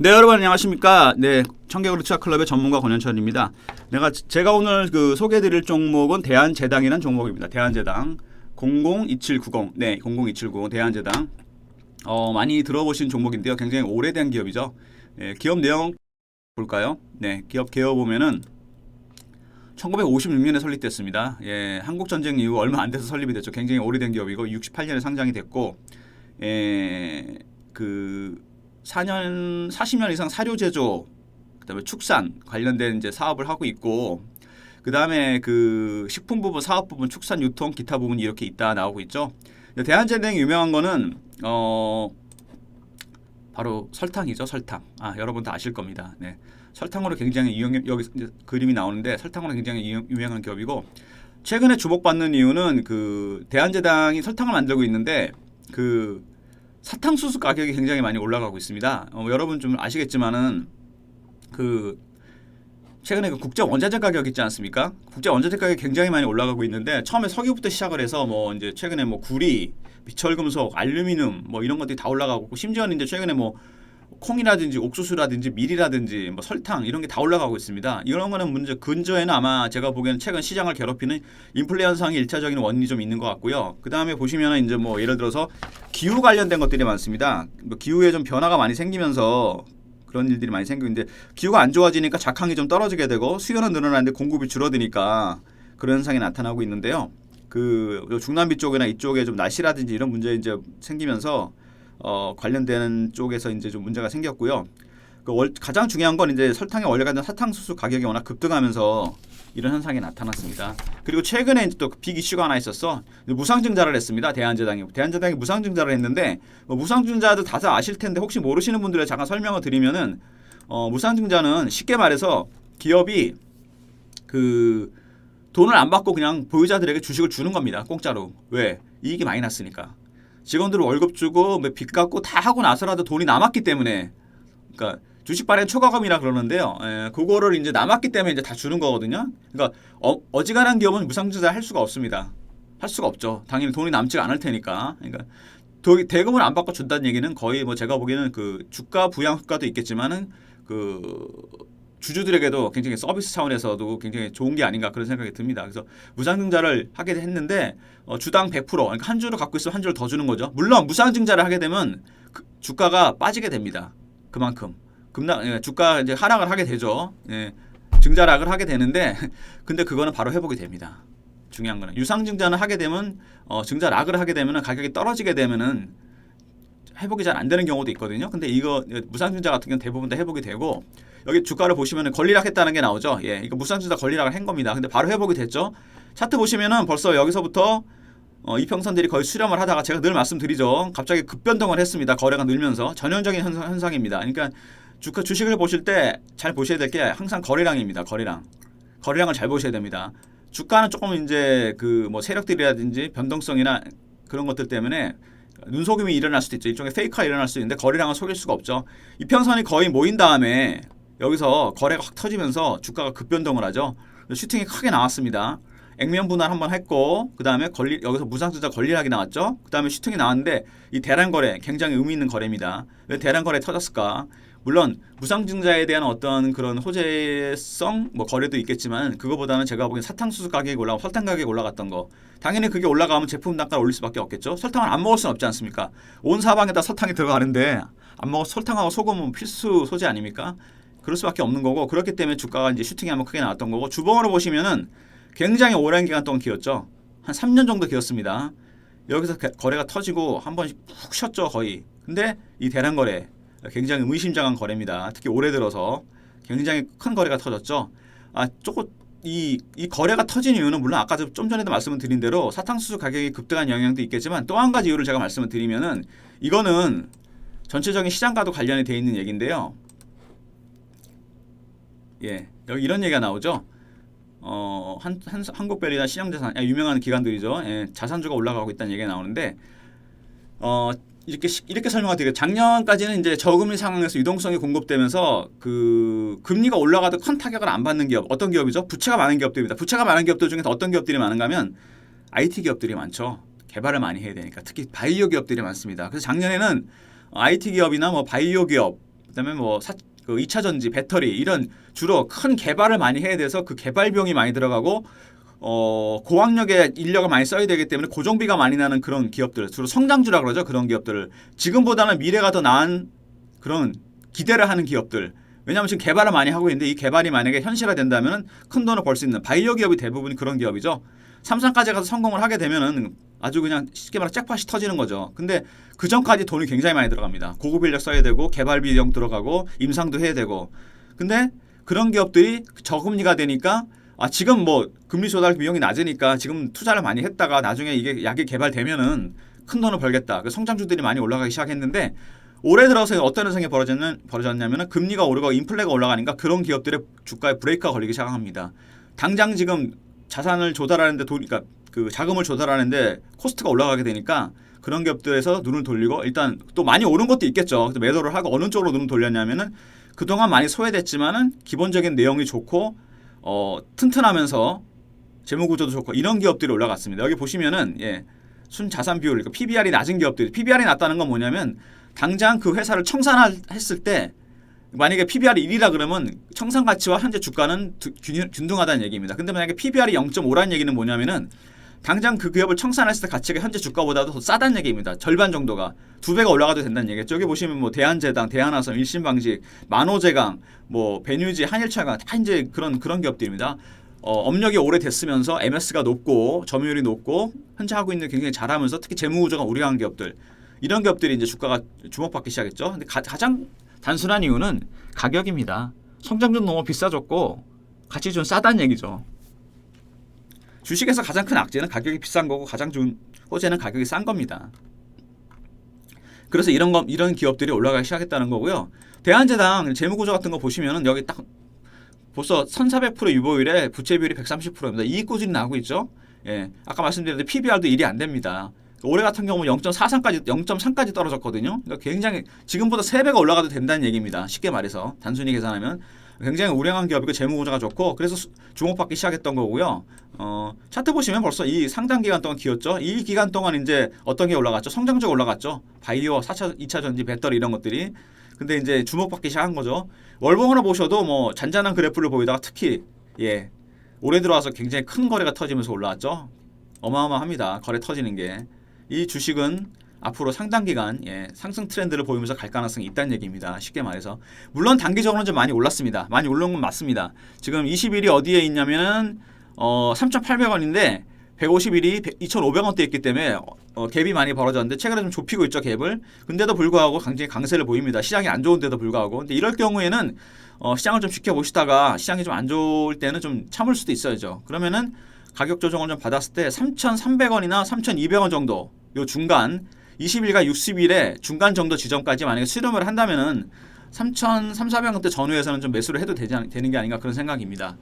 네, 여러분 안녕하십니까? 네, 청개구리 투자클럽의 전문가 권현철입니다. 제가 오늘 소개해드릴 종목은 대한제당이라는 종목입니다. 대한제당 002790. 네, 00270 대한제당. 많이 들어보신 종목인데요. 굉장히 오래된 기업이죠. 기업 내용 볼까요? 네, 기업 개요 보면은 1956년에 설립됐습니다. 한국 전쟁 이후 얼마 안 돼서 설립이 됐죠. 굉장히 오래된 기업이고 68년에 상장이 됐고, 40년 이상 사료 제조, 그다음에 축산 관련된 이제 사업을 하고 있고, 그다음에 식품 부분, 사업 부분, 축산, 유통, 기타 부분이 이렇게 있다 나오고 있죠. 대한제당이 유명한 거는 바로 설탕이죠. 설탕. 여러분 다 아실 겁니다. 네. 설탕으로 굉장히 여기 그림이 나오는데 설탕으로 굉장히 유명한 기업이고, 최근에 주목받는 이유는 대한제당이 설탕을 만들고 있는데 사탕수수 가격이 굉장히 많이 올라가고 있습니다. 여러분 좀 아시겠지만은 최근에 국제 원자재 가격 있지 않습니까? 국제 원자재 가격이 굉장히 많이 올라가고 있는데, 처음에 석유부터 시작을 해서 이제 최근에 구리, 비철금속, 알루미늄 이런 것들이 다 올라가고 있고, 심지어는 이제 최근에 콩이라든지 옥수수라든지 밀이라든지 설탕 이런 게 다 올라가고 있습니다. 이런 거는 근저에는 아마 제가 보기에는 최근 시장을 괴롭히는 인플레 현상이 일차적인 원인이 좀 있는 것 같고요. 그 다음에 보시면은 이제 예를 들어서 기후 관련된 것들이 많습니다. 기후에 좀 변화가 많이 생기면서 그런 일들이 많이 생기는데, 기후가 안 좋아지니까 작황이 좀 떨어지게 되고 수요는 늘어나는데 공급이 줄어드니까 그런 현상이 나타나고 있는데요. 중남미 쪽이나 이쪽에 좀 날씨라든지 이런 문제 이제 생기면서 관련되는 쪽에서 이제 좀 문제가 생겼고요. 가장 중요한 건 이제 설탕의 원료가 된 사탕수수 가격이 워낙 급등하면서 이런 현상이 나타났습니다. 그리고 최근에 이제 또 빅 이슈가 하나 있었어. 무상증자를 했습니다. 대한제당이 무상증자를 했는데, 무상증자도 다들 아실 텐데 혹시 모르시는 분들에 잠깐 설명을 드리면은, 무상증자는 쉽게 말해서 기업이 돈을 안 받고 그냥 보유자들에게 주식을 주는 겁니다. 공짜로. 왜? 이익이 많이 났으니까. 직원들 월급 주고 빚 갚고 다 하고 나서라도 돈이 남았기 때문에, 그러니까 주식 발행 초과금이라 그러는데요. 그거를 이제 남았기 때문에 이제 다 주는 거거든요. 그러니까 어지간한 기업은 무상증자 할 수가 없습니다. 할 수가 없죠. 당연히 돈이 남지가 않을 테니까. 그러니까 대금을 안 받고 준다는 얘기는 거의 제가 보기에는 주가 부양 효과도 있겠지만은 주주들에게도 굉장히 서비스 차원에서도 굉장히 좋은 게 아닌가 그런 생각이 듭니다. 그래서 무상증자를 하게 했는데 주당 100%, 그러니까 한 주를 갖고 있으면 한 주를 더 주는 거죠. 물론 무상증자를 하게 되면 주가가 빠지게 됩니다. 그만큼 주가 이제 하락을 하게 되죠. 증자락을 하게 되는데 근데 그거는 바로 회복이 됩니다. 중요한 거는 유상증자는 하게 되면 증자락을 하게 되면은 가격이 떨어지게 되면은 회복이 잘 안 되는 경우도 있거든요. 근데 이거 무상증자 같은 경우는 대부분 다 회복이 되고, 여기 주가를 보시면은 권리락했다는 게 나오죠. 이거 무상증자 권리락을 한 겁니다. 근데 바로 회복이 됐죠. 차트 보시면은 벌써 여기서부터 이평선들이 거의 수렴을 하다가, 제가 늘 말씀드리죠, 갑자기 급변동을 했습니다. 거래가 늘면서 전형적인 현상입니다. 그러니까 주식을 보실 때 잘 보셔야 될 게 항상 거래량입니다. 거래량을 잘 보셔야 됩니다. 주가는 조금 이제 세력들이라든지 변동성이나 그런 것들 때문에 눈속임이 일어날 수도 있죠. 일종의 페이크가 일어날 수도 있는데 거래량은 속일 수가 없죠. 이평선이 거의 모인 다음에 여기서 거래가 확 터지면서 주가가 급변동을 하죠. 슈팅이 크게 나왔습니다. 액면 분할 한번 했고, 그 다음에 여기서 무상증자 권리락이 나왔죠. 그 다음에 슈팅이 나왔는데, 이 대란 거래 굉장히 의미 있는 거래입니다. 왜 대란 거래 터졌을까? 물론 무상증자에 대한 어떤 그런 호재성 거래도 있겠지만, 그거보다는 제가 보기엔 사탕수수 가격이 올라가고 설탕 가격이 올라갔던 거, 당연히 그게 올라가면 제품 단가를 올릴 수밖에 없겠죠. 설탕을 안 먹을 수는 없지 않습니까? 온 사방에다 설탕이 들어가는데 안 먹어, 설탕하고 소금은 필수 소재 아닙니까? 그럴 수밖에 없는 거고, 그렇기 때문에 주가가 이제 슈팅이 한번 크게 나왔던 거고, 주봉으로 보시면은 굉장히 오랜 기간 동안 기었죠. 한 3년 정도 기었습니다. 여기서 거래가 터지고 한 번씩 푹 쉬었죠, 거의. 근데 이 대란 거래 굉장히 의미심장한 거래입니다. 특히 올해 들어서 굉장히 큰 거래가 터졌죠. 이 거래가 터진 이유는 물론 아까 좀 전에도 말씀을 드린 대로 사탕수수 가격이 급등한 영향도 있겠지만, 또 한 가지 이유를 제가 말씀을 드리면은, 이거는 전체적인 시장과도 관련이 되어 있는 얘기인데요. 여기 이런 얘기가 나오죠. 한국별이나 시장자산, 유명한 기관들이죠. 자산주가 올라가고 있다는 얘기가 나오는데, 이렇게 설명을 드릴게요. 작년까지는 이제 저금리 상황에서 유동성이 공급되면서 금리가 올라가도 큰 타격을 안 받는 기업, 어떤 기업이죠? 부채가 많은 기업들입니다. 부채가 많은 기업들 중에서 어떤 기업들이 많은가 하면 IT 기업들이 많죠. 개발을 많이 해야 되니까. 특히 바이오 기업들이 많습니다. 그래서 작년에는 IT 기업이나 바이오 기업, 그다음에 뭐 그 2차 전지, 배터리 이런 주로 큰 개발을 많이 해야 돼서 그 개발 비용이 많이 들어가고 고학력의 인력을 많이 써야 되기 때문에 고정비가 많이 나는 그런 기업들, 주로 성장주라 그러죠. 그런 기업들을 지금보다는 미래가 더 나은 그런 기대를 하는 기업들. 왜냐하면 지금 개발을 많이 하고 있는데 이 개발이 만약에 현실화된다면 큰 돈을 벌 수 있는 바이오 기업이 대부분 그런 기업이죠. 삼성까지 가서 성공을 하게 되면은 아주 그냥 쉽게 말해 잭팟이 터지는 거죠. 근데 그 전까지 돈이 굉장히 많이 들어갑니다. 고급 인력 써야 되고 개발 비용 들어가고 임상도 해야 되고. 근데 그런 기업들이 저금리가 되니까 지금 뭐 금리 조달 비용이 낮으니까 지금 투자를 많이 했다가 나중에 이게 약이 개발되면은 큰 돈을 벌겠다. 그 성장주들이 많이 올라가기 시작했는데 올해 들어서 어떤 현상이 벌어졌냐면은 금리가 오르고 인플레가 올라가니까 그런 기업들의 주가에 브레이크가 걸리기 시작합니다. 당장 지금 자산을 조달하는데 그러니까 그 자금을 조달하는데 코스트가 올라가게 되니까 그런 기업들에서 눈을 돌리고 일단 또 많이 오른 것도 있겠죠. 그래서 매도를 하고 어느 쪽으로 눈을 돌렸냐면은 그동안 많이 소외됐지만은 기본적인 내용이 좋고 튼튼하면서 재무구조도 좋고 이런 기업들이 올라갔습니다. 여기 보시면은 순자산 비율, 그러니까 PBR이 낮은 기업들, PBR이 낮다는 건 뭐냐면 당장 그 회사를 청산했을 때 만약에 PBR이 1이라 그러면 청산 가치와 현재 주가는 균등하다는 얘기입니다. 근데 만약에 PBR이 0.5라는 얘기는 뭐냐면은 당장 그 기업을 청산했을 때 가치가 현재 주가보다도 더 싸다는 얘기입니다. 절반 정도가 2배가 올라가도 된다는 얘기죠. 여기 보시면 뭐 대한제당, 대한화성, 일신방직, 만호제강, 뭐 베뉴지, 한일철강 다 이제 그런 기업들입니다. 업력이 오래됐으면서 MS가 높고 점유율이 높고 현재 하고 있는 굉장히 잘하면서 특히 재무구조가 우량한 기업들 이런 기업들이 이제 주가가 주목받기 시작했죠. 근데 가장 단순한 이유는 가격입니다. 성장률 너무 비싸졌고 가치 좀 싸다는 얘기죠. 주식에서 가장 큰 악재는 가격이 비싼 거고 가장 좋은 호재는 가격이 싼 겁니다. 그래서 이런 기업들이 올라가기 시작했다는 거고요. 대한제당 재무구조 같은 거 보시면은 여기 딱 벌써 1,400% 유보율에 부채 비율이 130%입니다. 이익 꾸준히 나오고 있죠. 아까 말씀드렸는데 PBR도 1이 안 됩니다. 올해 같은 경우는 0.3까지 떨어졌거든요. 그러니까 굉장히 지금보다 3배가 올라가도 된다는 얘기입니다. 쉽게 말해서 단순히 계산하면 굉장히 우량한 기업이고 재무구조가 좋고 그래서 주목받기 시작했던 거고요. 차트 보시면 벌써 이 상당 기간 동안 기었죠. 이 기간 동안 이제 어떤 게 올라갔죠? 성장주가 올라갔죠. 바이오, 2차 전지, 배터리 이런 것들이. 근데 이제 주목받기 시작한 거죠. 월봉으로 보셔도 뭐 잔잔한 그래프를 보이다가 특히 올해 들어와서 굉장히 큰 거래가 터지면서 올라왔죠. 어마어마합니다. 거래 터지는 게. 이 주식은 앞으로 상당 기간 상승 트렌드를 보이면서 갈 가능성이 있다는 얘기입니다. 쉽게 말해서. 물론 단기적으로는 좀 많이 올랐습니다. 많이 올라온 건 맞습니다. 지금 20일이 어디에 있냐면은 3,800원인데 150일이 2,500원대에 있기 때문에 갭이 많이 벌어졌는데 최근에 좀 좁히고 있죠, 갭을. 근데도 불구하고 굉장히 강세를 보입니다. 시장이 안 좋은데도 불구하고. 근데 이럴 경우에는 시장을 좀 지켜보시다가 시장이 좀 안 좋을 때는 좀 참을 수도 있어야죠. 그러면은 가격 조정을 좀 받았을 때 3,300원이나 3,200원 정도 요 중간 20일과 60일에 중간 정도 지점까지 만약에 수렴을 한다면은 3,300~400원대 전후에서는 좀 매수를 해도 되는 게 아닌가 그런 생각입니다.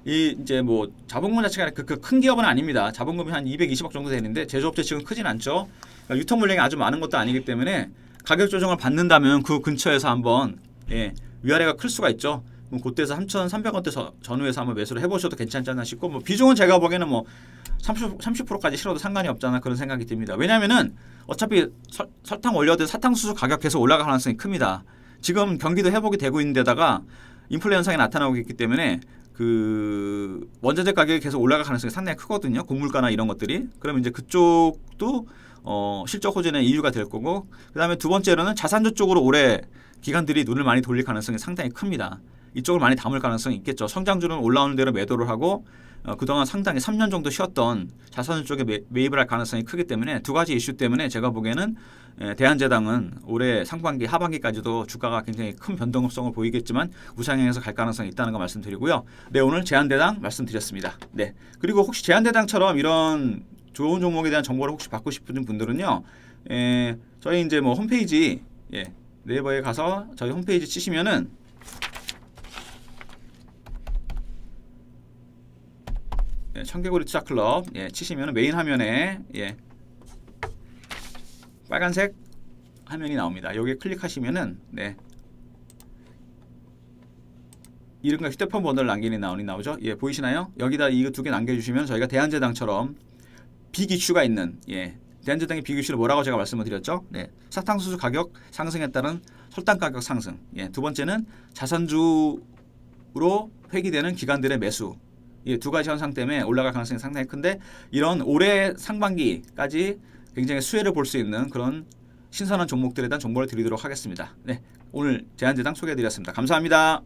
이 이제 뭐 자본금 자체가 그 큰 기업은 아닙니다. 자본금이 한 220억 정도 되는데 제조업체 지금 크진 않죠. 그러니까 유통 물량이 아주 많은 것도 아니기 때문에 가격 조정을 받는다면 그 근처에서 한번 위아래가 클 수가 있죠. 그럼 그때에서 3,300원대 전후에서 한번 매수를 해보셔도 괜찮지 않나 싶고 뭐 비중은 제가 보기에는 뭐 30%까지 실어도 상관이 없잖아 그런 생각이 듭니다. 왜냐하면은 어차피 설탕 원료들 사탕수수 가격 계속 올라갈 가능성이 큽니다. 지금 경기도 회복이 되고 있는 데다가 인플레 현상이 나타나고 있기 때문에 그 원자재 가격이 계속 올라갈 가능성이 상당히 크거든요. 곡물가나 이런 것들이. 그러면 이제 그쪽도 실적 호전의 이유가 될 거고 그다음에 두 번째로는 자산주 쪽으로 올해 기관들이 눈을 많이 돌릴 가능성이 상당히 큽니다. 이쪽을 많이 담을 가능성이 있겠죠. 성장주는 올라오는 대로 매도를 하고 그동안 상당히 3년 정도 쉬었던 자산주 쪽에 매입을 할 가능성이 크기 때문에 두 가지 이슈 때문에 제가 보기에는 대한제당은 올해 상반기 하반기까지도 주가가 굉장히 큰 변동성을 보이겠지만 우상향해서 갈 가능성이 있다는 거 말씀드리고요. 네, 오늘 제한대당 말씀드렸습니다. 네, 그리고 혹시 제한대당처럼 이런 좋은 종목에 대한 정보를 혹시 받고 싶은 분들은요, 저희 이제 뭐 홈페이지 네이버에 가서 저희 홈페이지 치시면은 청개구리 투자클럽 치시면 메인 화면에 빨간색 화면이 나옵니다. 여기에 클릭하시면은 이름과 휴대폰 번호를 남기는 나오죠. 보이시나요? 여기다 이거 두 개 남겨주시면 저희가 대한제당처럼 빅 이슈가 있는 대한제당의 비교실은 뭐라고 제가 말씀을 드렸죠? 네, 사탕수수 가격 상승에 따른 설탕 가격 상승. 예, 두 번째는 자산주로 회귀되는 기관들의 매수. 이 두 가지 현상 때문에 올라갈 가능성이 상당히 큰데 이런 올해 상반기까지 굉장히 수혜를 볼 수 있는 그런 신선한 종목들에 대한 정보를 드리도록 하겠습니다. 네, 오늘 대한제당 소개해드렸습니다. 감사합니다.